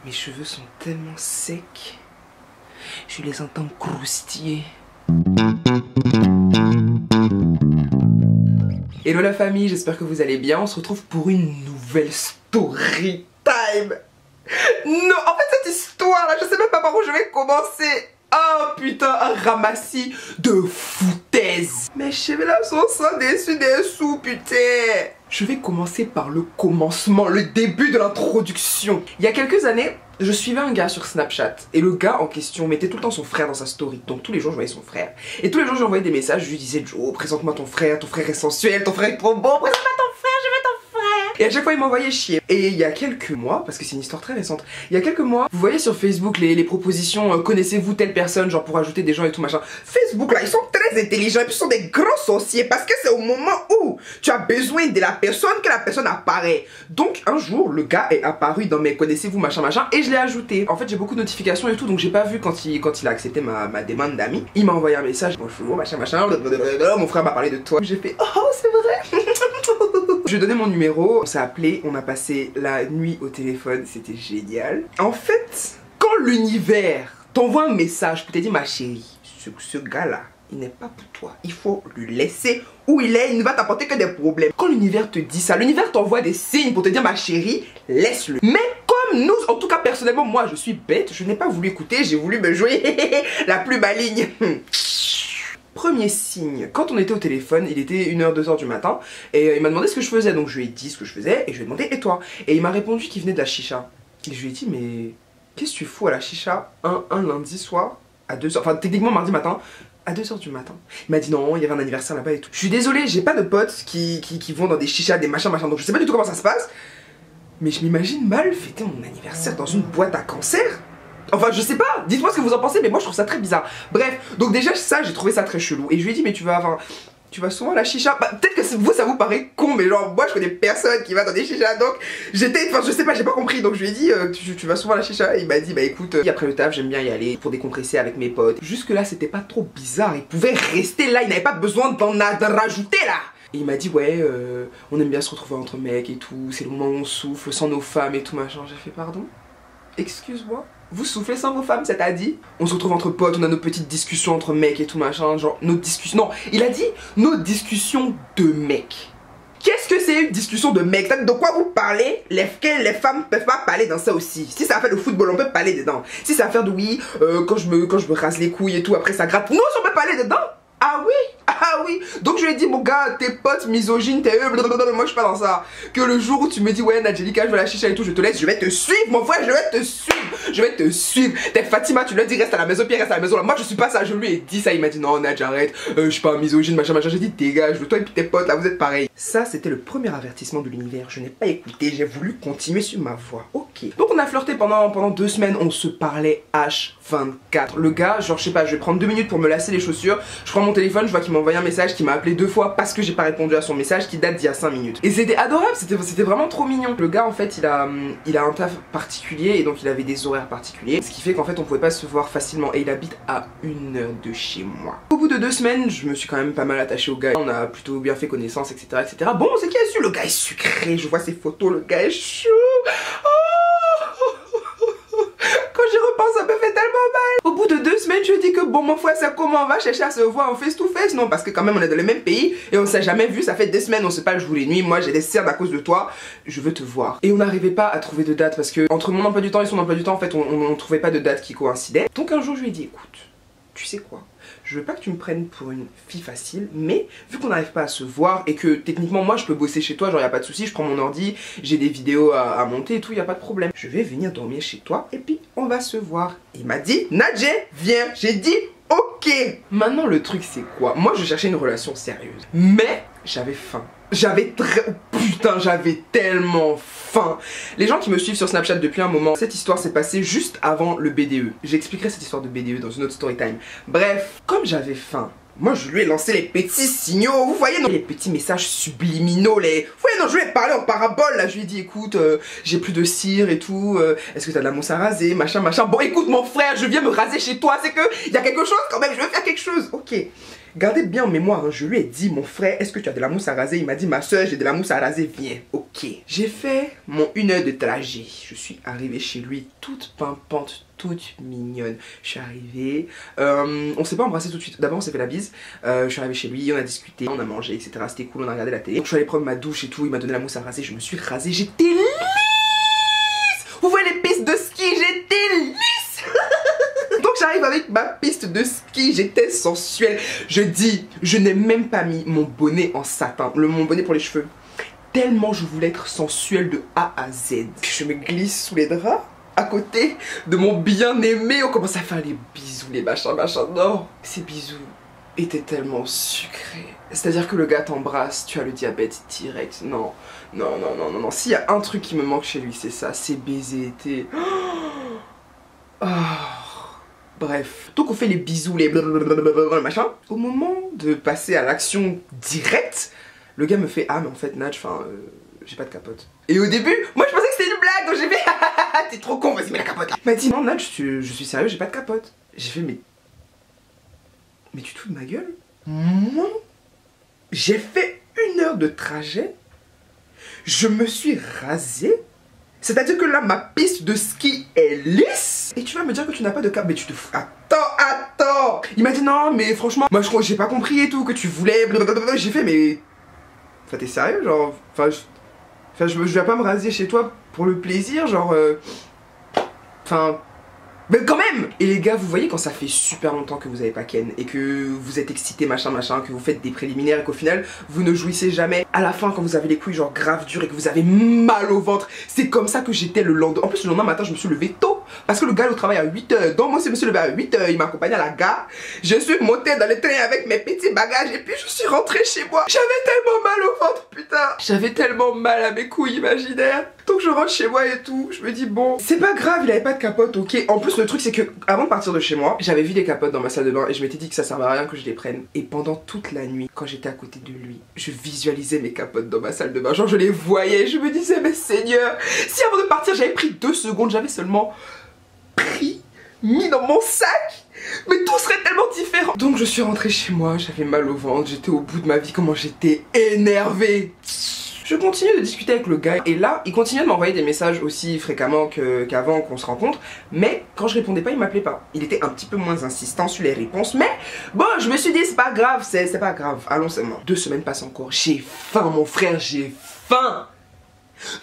Mes cheveux sont tellement secs. Je les entends croustiller. Hello la famille, j'espère que vous allez bien. On se retrouve pour une nouvelle story time. Non, en fait cette histoire là, je sais même pas par où je vais commencer. Oh putain, un ramassis de foutaises. Mes cheveux là sont sans dessus dessous, putain. Je vais commencer par le commencement, le début de l'introduction. Il y a quelques années, je suivais un gars sur Snapchat et le gars en question mettait tout le temps son frère dans sa story. Donc tous les jours je voyais son frère. Et tous les jours je lui envoyais des messages, je lui disais Joe, présente-moi ton frère est sensuel, ton frère est trop beau, présente-moi ton frère, je veux ton frère. Et à chaque fois il m'envoyait chier. Et il y a quelques mois, parce que c'est une histoire très récente, il y a quelques mois, vous voyez sur Facebook les propositions, connaissez-vous telle personne, genre pour ajouter des gens et tout machin. Facebook là, ils sont très intelligents et puis ils sont des grands sorciers parce que c'est au moment où tu as besoin de la personne que la personne apparaît. Donc un jour, le gars est apparu dans mes connaissez-vous machin machin et je l'ai ajouté. En fait j'ai beaucoup de notifications et tout, donc j'ai pas vu quand il a accepté ma demande d'amis. Il m'a envoyé un message, bonjour machin machin, mon frère m'a parlé de toi. J'ai fait oh c'est vrai. Je lui ai donné mon numéro, on s'est appelé, on a passé la nuit au téléphone, c'était génial. En fait, quand l'univers t'envoie un message pour te dire ma chérie, ce gars là, il n'est pas pour toi, il faut lui laisser où il est, il ne va t'apporter que des problèmes. Quand l'univers te dit ça, l'univers t'envoie des signes pour te dire ma chérie, laisse-le. Mais comme nous, en tout cas personnellement, moi je suis bête, je n'ai pas voulu écouter, j'ai voulu me jouer la plus maligne. Premier signe, quand on était au téléphone, il était 1h, 2h du matin et il m'a demandé ce que je faisais, donc je lui ai dit ce que je faisais et je lui ai demandé et toi? Et il m'a répondu qu'il venait de la chicha. Et je lui ai dit mais qu'est-ce que tu fous à la chicha un lundi soir à 2h, enfin techniquement mardi matin à 2h du matin. Il m'a dit non, il y avait un anniversaire là-bas et tout. Je suis désolée, j'ai pas de potes qui vont dans des chichas, des machins machin, donc je sais pas du tout comment ça se passe. Mais je m'imagine mal fêter mon anniversaire dans une boîte à cancer. Enfin je sais pas, dites-moi ce que vous en pensez, mais moi je trouve ça très bizarre. Bref, donc déjà ça j'ai trouvé ça très chelou. Et je lui ai dit mais tu vas souvent à la chicha. Bah, peut-être que vous ça vous paraît con, mais genre moi je connais personne qui va dans des chichas. Donc enfin je sais pas, j'ai pas compris. Donc je lui ai dit tu vas souvent à la chicha. Et il m'a dit bah écoute, après le taf j'aime bien y aller pour décompresser avec mes potes. Jusque là c'était pas trop bizarre, il pouvait rester là, il n'avait pas besoin d'en rajouter là. Et il m'a dit ouais on aime bien se retrouver entre mecs et tout, c'est le moment où on souffle sans nos femmes et tout machin. J'ai fait pardon? Excuse-moi? Vous soufflez sans vos femmes, ça t'a dit? On se retrouve entre potes, on a nos petites discussions entre mecs et tout machin, genre nos discussions... Non, il a dit nos discussions de mecs. Qu'est-ce que c'est une discussion de mecs? De quoi vous parlez? Les femmes peuvent pas parler dans ça aussi. Si ça a fait le football, on peut parler dedans. Si ça a faire de oui, quand je me rase les couilles et tout, après ça gratte. Non, on peut parler dedans. Ah oui? Ah oui. Donc je lui ai dit mon gars, tes potes misogynes, t'es blablabla, moi je suis pas dans ça. Que le jour où tu me dis ouais Nadjelika je veux la chicha et tout, je te laisse, je vais te suivre mon frère, je vais te suivre. Je vais te suivre. T'es Fatima, tu lui dis reste à la maison, Pierre reste à la maison là. Moi je suis pas ça, je lui ai dit ça, il m'a dit non Nadj arrête, je suis pas un misogyne machin machin. J'ai dit dégage, toi et puis tes potes là vous êtes pareils. Ça c'était le premier avertissement de l'univers, je n'ai pas écouté, j'ai voulu continuer sur ma voie. Ok. Donc on a flirté pendant 2 semaines, on se parlait H24. Le gars, genre je sais pas, je vais prendre 2 minutes pour me lasser les chaussures. Je prends mon téléphone, je vois qu'il m'a envoyé un message, qu'il m'a appelé 2 fois parce que j'ai pas répondu à son message qui date d'il y a 5 minutes. Et c'était adorable, c'était vraiment trop mignon. Le gars en fait il a un taf particulier et donc il avait des horaires particuliers. Ce qui fait qu'en fait on pouvait pas se voir facilement et il habite à 1 heure de chez moi. Au bout de 2 semaines, je me suis quand même pas mal attaché au gars. On a plutôt bien fait connaissance, etc. etc. Bon, c'est qui est sûr, le gars est sucré, je vois ses photos, le gars est chou. Quand j'y repense, ça me fait tellement mal. Au bout de 2 semaines, je dis que bon mon frère, c'est comment on va chercher à se voir en face to face? Non, parce que quand même on est dans le même pays et on s'est jamais vu, ça fait 2 semaines, on se parle jour et nuit. Moi j'ai des cernes à cause de toi, je veux te voir. Et on n'arrivait pas à trouver de date parce que entre mon emploi du temps et son emploi du temps, en fait on trouvait pas de date qui coïncidait. Donc un jour je lui ai dit écoute, tu sais quoi? Je veux pas que tu me prennes pour une fille facile, mais vu qu'on n'arrive pas à se voir et que techniquement moi je peux bosser chez toi, genre y a pas de souci, je prends mon ordi, j'ai des vidéos à monter et tout, y a pas de problème. Je vais venir dormir chez toi et puis on va se voir. Il m'a dit Nadje, viens. J'ai dit ok. Maintenant le truc c'est quoi? Moi je cherchais une relation sérieuse, mais j'avais faim. Putain, j'avais tellement faim. Les gens qui me suivent sur Snapchat depuis un moment, cette histoire s'est passée juste avant le BDE. J'expliquerai cette histoire de BDE dans une autre story time. Bref, comme j'avais faim, moi je lui ai lancé les petits signaux, vous voyez non, les petits messages subliminaux, vous voyez non, je lui ai parlé en parabole là, je lui ai dit écoute, j'ai plus de cire et tout, est-ce que t'as de la mousse à raser, machin machin. Bon écoute mon frère, je viens me raser chez toi, c'est que y a quelque chose quand même, je veux faire quelque chose, ok. Gardez bien en mémoire, hein, je lui ai dit, mon frère, est-ce que tu as de la mousse à raser? Il m'a dit, ma soeur, j'ai de la mousse à raser, viens. Ok. J'ai fait mon 1 heure de trajet. Je suis arrivée chez lui, toute pimpante, toute mignonne. Je suis arrivée, on s'est pas embrassé tout de suite. D'abord, on s'est fait la bise. Je suis arrivée chez lui, on a discuté, on a mangé, etc. C'était cool, on a regardé la télé. Donc, je suis allée prendre ma douche et tout. Il m'a donné la mousse à raser, je me suis rasée. J'étais lisse. Vous voyez les pistes de ski, j'étais lisse. Donc j'arrive avec ma piste de ski, j'étais sensuelle. Je dis, je n'ai même pas mis mon bonnet en satin, mon bonnet pour les cheveux. Tellement je voulais être sensuelle de A à Z. Je me glisse sous les draps, à côté de mon bien-aimé. On commence à faire les bisous, les machins. Non, ces bisous étaient tellement sucrés. C'est-à-dire que le gars t'embrasse, tu as le diabète direct. Non. S'il y a un truc qui me manque chez lui, c'est ça. Ces baisers étaient... Oh. Bref, donc on fait les bisous, les blablabla, machin. Au moment de passer à l'action directe, le gars me fait, ah mais en fait Nadj, j'ai pas de capote. Et au début, moi je pensais que c'était une blague, donc j'ai fait, t'es trop con, vas-y mets la capote là. Il m'a dit, non Nadj, je suis sérieux, j'ai pas de capote. J'ai fait, mais tu te fous de ma gueule? Moi, j'ai fait 1 heure de trajet, je me suis rasée. C'est-à-dire que là, ma piste de ski est lisse. Et tu vas me dire que tu n'as pas de cap. Mais tu te fous. Attends. Il m'a dit non, mais franchement, moi je crois que j'ai pas compris et tout, que tu voulais. Blablabla. J'ai fait, mais. Enfin, t'es sérieux, genre. Je vais pas me raser chez toi pour le plaisir, genre. Mais quand même! Et les gars, vous voyez quand ça fait super longtemps que vous avez pas ken et que vous êtes excité machin, que vous faites des préliminaires et qu'au final vous ne jouissez jamais. À la fin, quand vous avez les couilles genre grave dures et que vous avez mal au ventre, c'est comme ça que j'étais le lendemain. En plus, le lendemain matin, je me suis levée tôt parce que le gars au travail à 8h. Donc moi, je me suis levée à 8h, il m'a accompagné à la gare. Je suis montée dans le train avec mes petits bagages et puis je suis rentrée chez moi. J'avais tellement mal au ventre, putain. J'avais tellement mal à mes couilles imaginaires. Donc je rentre chez moi et tout, je me dis bon, c'est pas grave, il avait pas de capote, ok. En plus le truc c'est que avant de partir de chez moi, j'avais vu des capotes dans ma salle de bain et je m'étais dit que ça servait à rien que je les prenne. Et pendant toute la nuit, quand j'étais à côté de lui, je visualisais mes capotes dans ma salle de bain, genre je les voyais, je me disais mais Seigneur, si avant de partir j'avais pris 2 secondes, j'avais seulement mis dans mon sac, mais tout serait tellement différent. Donc je suis rentrée chez moi, j'avais mal au ventre, j'étais au bout de ma vie, comment j'étais énervée. Je continue de discuter avec le gars et là, il continuait de m'envoyer des messages aussi fréquemment qu'avant qu'on se rencontre. Mais quand je répondais pas, il m'appelait pas. Il était un petit peu moins insistant sur les réponses. Mais bon, je me suis dit, c'est pas grave, c'est pas grave. Allons seulement. 2 semaines passent encore. J'ai faim, mon frère, j'ai faim.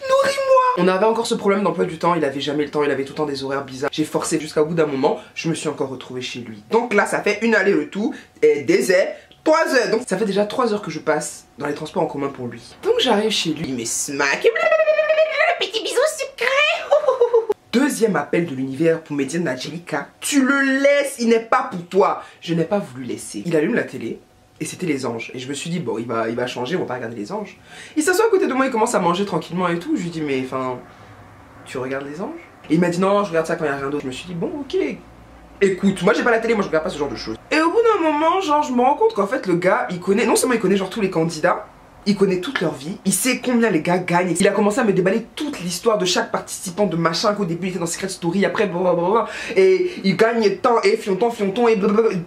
Nourris-moi! On avait encore ce problème d'emploi du temps, il avait jamais le temps, il avait tout le temps des horaires bizarres. J'ai forcé jusqu'au bout d'un moment, je me suis encore retrouvée chez lui. Donc là, ça fait une aller-retour et des heures. 3 heures, donc ça fait déjà 3 heures que je passe dans les transports en commun pour lui. Donc j'arrive chez lui, il me smack, petit bisou sucré. Deuxième appel de l'univers pour me dire Nadjelika, tu le laisses, il n'est pas pour toi. Je n'ai pas voulu laisser. Il allume la télé et c'était les anges. Et je me suis dit bon, il va changer, on va pas regarder les anges. Il s'assoit à côté de moi, il commence à manger tranquillement et tout. Je lui dis mais enfin, tu regardes les anges? Et il m'a dit non, je regarde ça quand il n'y a rien d'autre. Je me suis dit bon ok. Écoute, moi j'ai pas la télé, moi je regarde pas ce genre de choses. Et au bout d'un moment, genre je me rends compte qu'en fait le gars, il connaît, non seulement il connaît genre tous les candidats, il connaît toute leur vie, il sait combien les gars gagnent. Il a commencé à me déballer toute l'histoire de chaque participant de machin, qu'au début il était dans Secret Story, après blablabla, et il gagne tant, et fionton, et blablabla.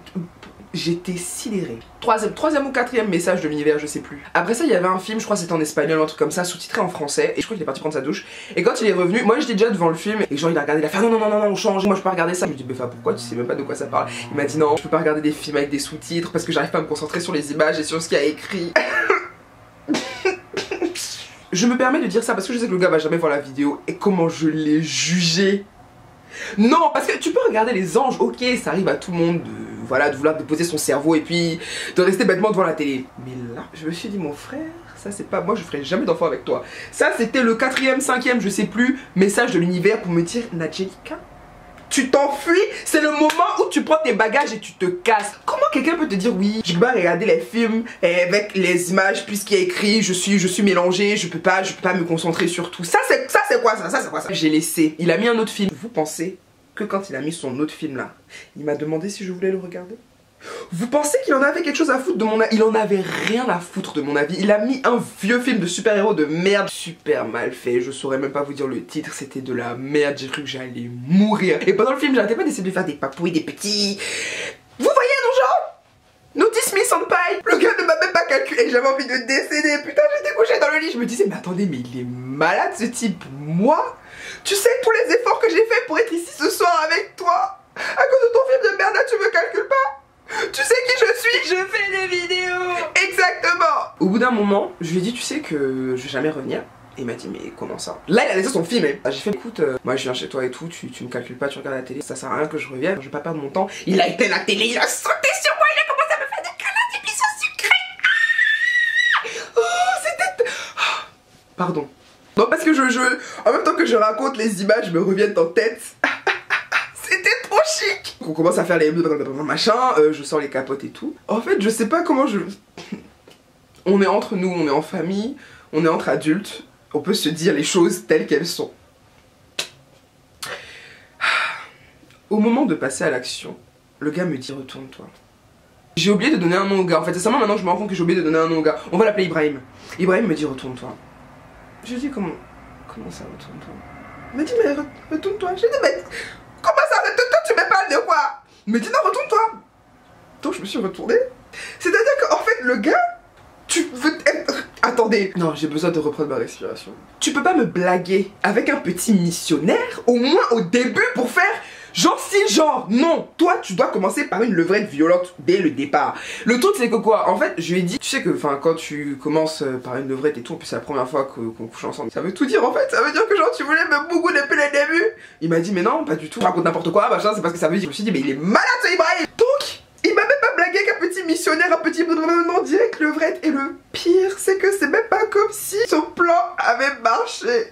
J'étais sidérée. Troisième ou 4e message de l'univers, je sais plus. Après ça, il y avait un film, je crois que c'était en espagnol, un truc comme ça, sous-titré en français. Et je crois qu'il est parti prendre sa douche. Et quand il est revenu, moi j'étais déjà devant le film. Et genre il a regardé, il a fait non, on change, moi je peux pas regarder ça. Je lui dis, mais enfin pourquoi, tu sais même pas de quoi ça parle. Il m'a dit non, je peux pas regarder des films avec des sous-titres parce que j'arrive pas à me concentrer sur les images et sur ce qu'il y a écrit. Je me permets de dire ça parce que je sais que le gars va jamais voir la vidéo. Et comment je l'ai jugé. Non, parce que tu peux regarder les anges, ok, ça arrive à tout le monde de vouloir déposer son cerveau et puis de rester bêtement devant la télé. Mais là, je me suis dit, mon frère, ça c'est pas moi, je ferai jamais d'enfant avec toi. Ça c'était le 4e, 5e, je sais plus, message de l'univers pour me dire, Nadjelika, tu t'enfuis, c'est le moment où tu prends tes bagages et tu te casses. Comment quelqu'un peut te dire oui, je peux pas regarder les films avec les images puisqu'il y a écrit, je suis mélangée, je peux pas me concentrer sur tout. Ça c'est quoi ça, c'est quoi ça? J'ai laissé, il a mis un autre film. Vous pensez que quand il a mis son autre film là, il m'a demandé si je voulais le regarder? Vous pensez qu'il en avait quelque chose à foutre de mon avis? Il en avait rien à foutre de mon avis. Il a mis un vieux film de super-héros de merde, super mal fait. Je saurais même pas vous dire le titre, c'était de la merde. J'ai cru que j'allais mourir. Et pendant le film, j'arrêtais pas d'essayer de faire des papouilles, des petits. Vous voyez, non, genre? Notice me sans bail. Le gars ne m'a même pas calculé, j'avais envie de décéder. Putain, j'étais couchée dans le lit, je me disais mais attendez, mais il est malade ce type. Moi, tu sais tous les efforts que j'ai fait pour être ici ce soir avec toi. À cause de ton film de merde là, tu me calcules pas. Tu sais qui je suis. Je fais des vidéos. Exactement. Au bout d'un moment, je lui ai dit tu sais que je vais jamais revenir. Et il m'a dit mais comment ça? Là il a laissé son film. J'ai fait écoute, moi je viens chez toi et tout, tu me calcules pas, tu regardes la télé, ça sert à rien que je revienne, je vais pas perdre mon temps. Il a éteint la télé, il a sauté sur moi, il a commencé à me faire des câlins, des bisous sucrés. Oh c'était... Pardon. Non parce que en même temps que je raconte, les images me reviennent en tête. C'était trop chic. On commence à faire les machin, je sors les capotes et tout. En fait je sais pas comment je... On est entre nous, on est en famille, on est entre adultes. On peut se dire les choses telles qu'elles sont. Au moment de passer à l'action, le gars me dit retourne-toi. J'ai oublié de donner un nom au gars. En fait, c'est seulement maintenant que je me rends compte que j'ai oublié de donner un nom au gars. On va l'appeler Ibrahim. Ibrahim me dit retourne-toi. Je dis comment ça retourne-toi? Il m'a dit mais retourne-toi. J'ai dit mais comment ça retourne-toi? Tu me parles de quoi? Il me dit non retourne-toi. Donc je me suis retournée. C'est-à-dire qu'en fait le gars, tu veux être... Attendez, non, j'ai besoin de reprendre ma respiration. Tu peux pas me blaguer avec un petit missionnaire, au moins au début, pour faire genre si genre. Non, toi tu dois commencer par une levrette violente dès le départ. Le truc c'est que quoi, en fait je lui ai dit, tu sais que enfin quand tu commences par une levrette et tout, en plus c'est la première fois qu'on couche ensemble, ça veut tout dire en fait, ça veut dire que genre tu voulais me bougou depuis le début. Il m'a dit mais non pas du tout, raconte n'importe quoi, machin, c'est parce que ça veut dire. Je me suis dit mais il est malade ce Ibrahim. Donc il m'a même pas blagué avec un petit missionnaire, un petit non direct levrette. Et le pire c'est que c'est même pas comme si son plan avait marché.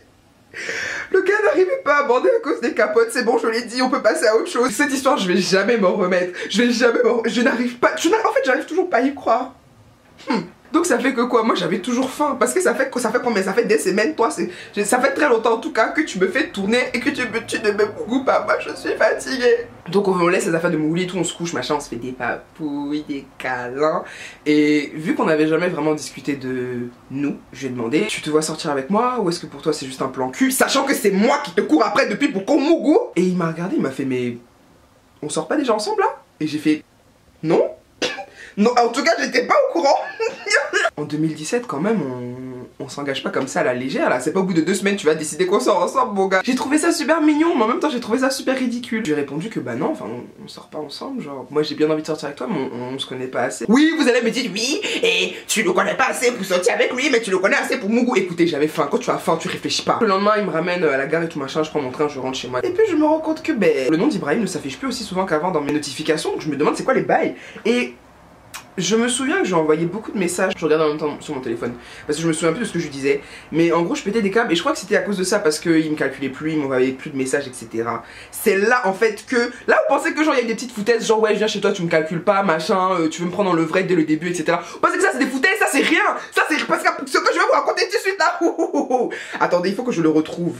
Le gars n'arrivait pas à bander à cause des capotes, c'est bon je l'ai dit, on peut passer à autre chose. Cette histoire je vais jamais m'en remettre, je n'arrive pas, en fait j'arrive toujours pas à y croire. Donc ça fait que quoi, moi j'avais toujours faim, parce que ça fait combien, ça fait des semaines, toi, ça fait très longtemps en tout cas que tu me fais tourner et que tu ne me bougoupes pas, moi je suis fatiguée. Donc on laisse les affaires de mouli et tout, on se couche, machin, on se fait des papouilles, des câlins. Et vu qu'on n'avait jamais vraiment discuté de nous, je lui ai demandé, tu te vois sortir avec moi ou est-ce que pour toi c'est juste un plan cul, sachant que c'est moi qui te cours après depuis pour qu'on mougou. Et il m'a regardé, il m'a fait mais on sort pas déjà ensemble là? Et j'ai fait non. Non, en tout cas, j'étais pas au courant. En 2017, quand même, on s'engage pas comme ça à la légère là. C'est pas au bout de 2 semaines tu vas décider qu'on sort ensemble, mon gars. J'ai trouvé ça super mignon, mais en même temps, j'ai trouvé ça super ridicule. J'ai répondu que bah non, enfin, on sort pas ensemble. Genre, moi j'ai bien envie de sortir avec toi, mais on se connaît pas assez. Oui, vous allez me dire oui, et tu le connais pas assez pour sortir avec lui, mais tu le connais assez pour Mougou. Écoutez, j'avais faim. Quand tu as faim, tu réfléchis pas. Le lendemain, il me ramène à la gare et tout machin. Je prends mon train, je rentre chez moi. Et puis, je me rends compte que ben, le nom d'Ibrahim ne s'affiche plus aussi souvent qu'avant dans mes notifications. Donc, je me demande c'est quoi les bails. Et je me souviens que j'ai envoyé beaucoup de messages, je regarde en même temps sur mon téléphone parce que je me souviens plus de ce que je lui disais. Mais en gros je pétais des câbles et je crois que c'était à cause de ça, parce qu'il me calculait plus, il m'envoyait plus de messages, etc. C'est là en fait que, là vous pensez que genre il y a des petites foutaises, genre ouais je viens chez toi, tu me calcules pas, machin, tu veux me prendre dans le vrai dès le début, etc. Vous pensez que ça c'est des foutaises, ça c'est rien. Ça c'est parce que ce que je vais vous raconter tout de suite là. Attendez, il faut que je le retrouve.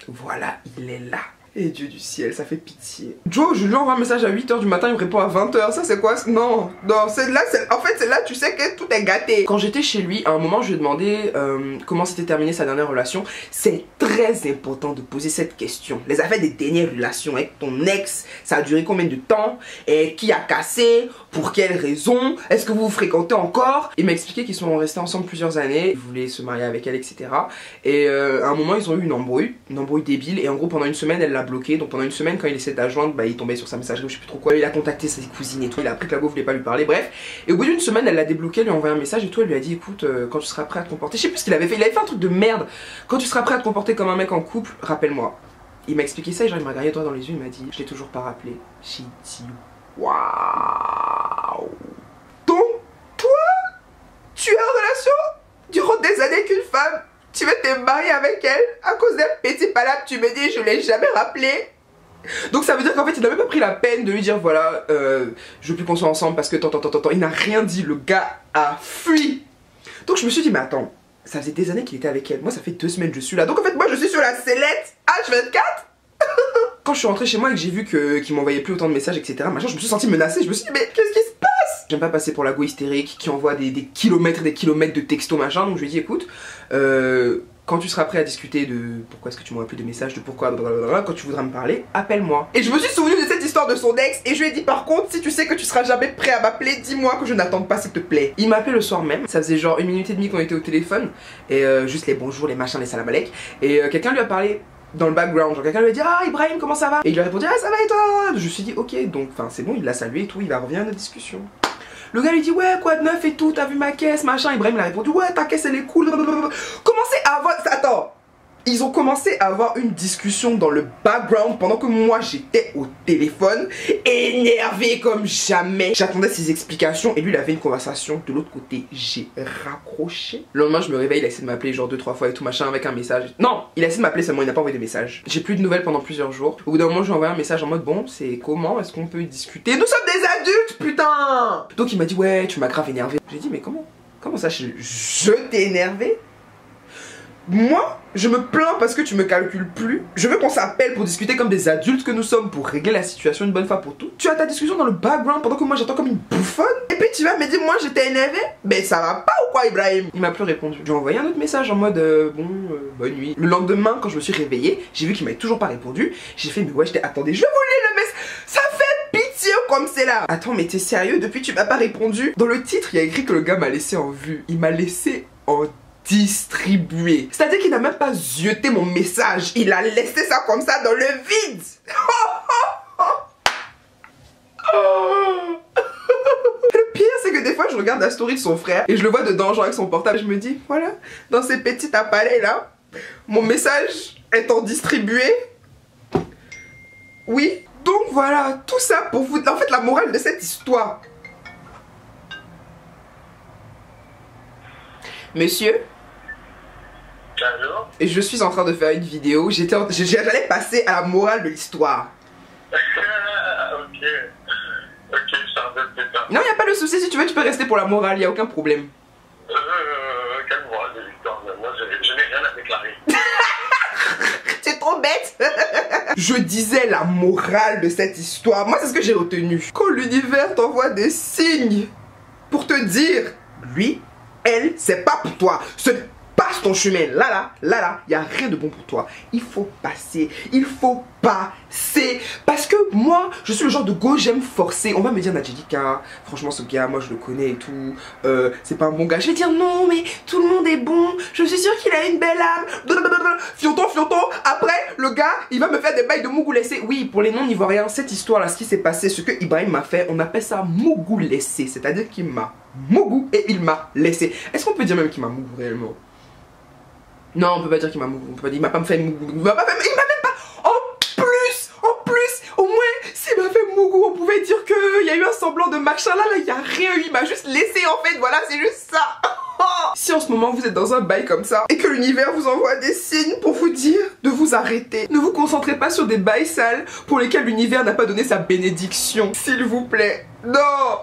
Voilà, il est là. Et Dieu du ciel, ça fait pitié. Joe, je lui envoie un message à 8 h du matin, il me répond à 20 h. Ça c'est quoi? Non, non, c'est là, en fait c'est là tu sais que tout est gâté. Quand j'étais chez lui, à un moment je lui ai demandé comment s'était terminée sa dernière relation. C'est très important de poser cette question. Les affaires des dernières relations avec ton ex, ça a duré combien de temps? Et qui a cassé? Pour quelles raisons? Est-ce que vous vous fréquentez encore? Il m'a expliqué qu'ils sont restés ensemble plusieurs années, ils voulaient se marier avec elle, etc. Et à un moment ils ont eu une embrouille débile. Et en gros pendant une semaine elle l'a bloqué. Donc pendant une semaine quand il essayait de la joindre, bah il tombait sur sa messagerie ou je sais plus trop quoi. Il a contacté ses cousines et tout, il a appris que la go voulait pas lui parler, bref. Et au bout d'une semaine elle l'a débloqué, elle lui a envoyé un message et tout, elle lui a dit écoute quand tu seras prêt à te comporter, je sais plus ce qu'il avait fait, il avait fait un truc de merde. Quand tu seras prêt à te comporter comme un mec en couple, rappelle-moi. Il m'a expliqué ça et genre il m'a regardé droit dans les yeux, il m'a dit je l'ai toujours pas rappelé. J'ai dit waouh. Donc toi tu es en relation durant des années avec une femme, tu veux te marier avec elle à cause d'un petit palabre, tu me dis je l'ai jamais rappelé. Donc ça veut dire qu'en fait il n'a même pas pris la peine de lui dire voilà je veux plus qu'on soit ensemble parce que tant. Il n'a rien dit, le gars a fui. Donc je me suis dit mais attends, ça faisait des années qu'il était avec elle, moi ça fait 2 semaines que je suis là, donc en fait moi je suis sur la sellette H24. Quand je suis rentrée chez moi et que j'ai vu qu'il m'envoyait plus autant de messages, etc. machin, je me suis sentie menacée, je me suis dit mais qu'est-ce qui se passe? J'aime pas passer pour la go hystérique qui envoie des kilomètres de textos machin, donc je lui ai dit écoute quand tu seras prêt à discuter de pourquoi est-ce que tu m'aurais plus de messages, de pourquoi, blablabla, quand tu voudras me parler, appelle-moi. Et je me suis souvenu de cette histoire de son ex et je lui ai dit par contre, si tu sais que tu seras jamais prêt à m'appeler, dis-moi que je n'attends pas s'il te plaît. Il m'a appelé le soir même, ça faisait genre 1 minute et demie qu'on était au téléphone et juste les bonjours, les machins, les salam alek. Et quelqu'un lui a parlé dans le background, genre quelqu'un lui a dit ah Ibrahim comment ça va? Et il lui a répondu ah ça va et toi? Je me suis dit ok, donc enfin c'est bon, il l'a salué et tout, il va revenir à notre discussion. Le gars lui dit ouais quoi de neuf et tout, t'as vu ma caisse machin. Ibrahim l'a répondu ouais ta caisse elle est cool. Commencez à avoir... Attends, ils ont commencé à avoir une discussion dans le background pendant que moi j'étais au téléphone, énervé comme jamais. J'attendais ses explications et lui il avait une conversation de l'autre côté. J'ai raccroché. Le lendemain je me réveille, il a essayé de m'appeler genre 2-3 fois et tout machin avec un message. Non, il a essayé de m'appeler seulement, il n'a pas envoyé de message. J'ai plus de nouvelles pendant plusieurs jours. Au bout d'un moment je lui ai envoyé un message en mode bon c'est comment, est-ce qu'on peut discuter? Nous sommes des adultes putain. Donc il m'a dit ouais tu m'as grave énervé. J'ai dit mais comment ça je t'ai énervé? Moi, je me plains parce que tu me calcules plus. Je veux qu'on s'appelle pour discuter comme des adultes que nous sommes, pour régler la situation une bonne fois pour toutes. Tu as ta discussion dans le background pendant que moi j'attends comme une bouffonne. Et puis tu vas me dire moi j'étais énervé. Mais ça va pas ou quoi Ibrahim? Il m'a plus répondu. Je lui ai envoyé un autre message en mode bonne nuit. Le lendemain quand je me suis réveillée, j'ai vu qu'il m'avait toujours pas répondu. J'ai fait mais ouais attendez, je vais vous lire le message. Ça fait pitié comme c'est là. Attends mais t'es sérieux? Depuis tu m'as pas répondu? Dans le titre il y a écrit que le gars m'a laissé en vue. Il m'a laissé en distribué. C'est-à-dire qu'il n'a même pas zioté mon message. Il a laissé ça comme ça dans le vide. Le pire c'est que des fois je regarde la story de son frère et je le vois dedans genre avec son portable. Je me dis voilà, dans ces petits appareils là, mon message étant distribué. Oui. Donc voilà, tout ça pour vous... En fait la morale de cette histoire. Monsieur? Allô? Et je suis en train de faire une vidéo, j'allais passer à la morale de l'histoire. Ok, ça remonte plus tard. Non, il n'y a pas de souci, si tu veux, tu peux rester pour la morale, il n'y a aucun problème. Quelle morale de l'histoire? Moi, je n'ai rien à déclarer. C'est trop bête. Je disais la morale de cette histoire, moi c'est ce que j'ai retenu. Quand l'univers t'envoie des signes pour te dire, lui, elle, c'est pas pour toi. Passe ton chemin, là, il n'y a rien de bon pour toi. Il faut passer, il faut passer. Parce que moi, je suis le genre de go, j'aime forcer. On va me dire, Nadjelika, franchement, ce gars, moi je le connais et tout. C'est pas un bon gars. Je vais dire, non, mais tout le monde est bon. Je suis sûre qu'il a une belle âme. Fionton. Après, le gars, il va me faire des bails de mougou laissé. Oui, pour les non-ivoiriens, cette histoire-là, ce qui s'est passé, ce que Ibrahim m'a fait, on appelle ça mougou laissé. C'est-à-dire qu'il m'a mougou et il m'a laissé. Est-ce qu'on peut dire même qu'il m'a mougou réellement? Non, on peut pas dire qu'il m'a mougou, on peut pas dire, il m'a pas fait mougou, il m'a même pas, en plus, au moins, s'il m'a fait mougou, on pouvait dire qu'il y a eu un semblant de machin, là, il y a rien eu, il m'a juste laissé en fait, voilà, c'est juste ça. Si en ce moment vous êtes dans un bail comme ça, et que l'univers vous envoie des signes pour vous dire de vous arrêter, ne vous concentrez pas sur des bails sales pour lesquels l'univers n'a pas donné sa bénédiction, s'il vous plaît. Non.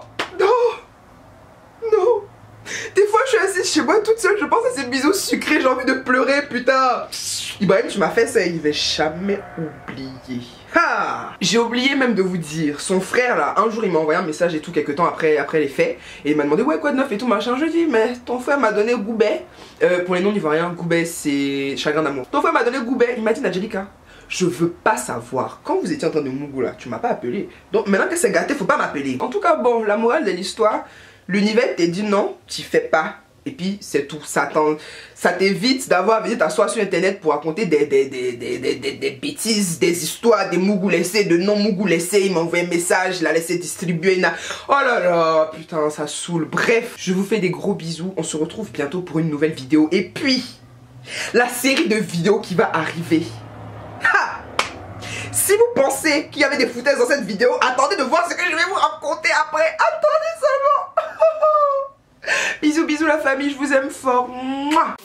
Des fois je suis assise chez moi toute seule, je pense à ces bisous sucrés, j'ai envie de pleurer, putain. Ibrahim, tu m'as fait ça, il va jamais oublier. Ha! J'ai oublié même de vous dire, son frère là, un jour il m'a envoyé un message et tout, quelques temps après les faits, et il m'a demandé ouais quoi de neuf et tout machin. Je lui ai dit mais ton frère m'a donné Goubet. Pour les non-ivoiriens, Goubet c'est chagrin d'amour. Ton frère m'a donné Goubet, il m'a dit Nadjelika, je veux pas savoir. Quand vous étiez en train de mougou là, tu m'as pas appelé. Donc maintenant que c'est gâté, faut pas m'appeler. En tout cas bon, la morale de l'histoire, l'univers t'a dit non, tu fais pas. Et puis c'est tout, ça t'évite d'avoir à venir t'asseoir sur internet pour raconter des bêtises, des histoires, des mougou laissés, de non mougou laissés. Il m'a envoyé un message, il a laissé distribuer. Oh là là, putain, ça saoule. Bref, je vous fais des gros bisous. On se retrouve bientôt pour une nouvelle vidéo. Et puis, la série de vidéos qui va arriver. Ha! Si vous pensez qu'il y avait des foutaises dans cette vidéo, attendez de voir ce que je vais vous raconter après. Attendez seulement. Bisous la famille, je vous aime fort. Mouah.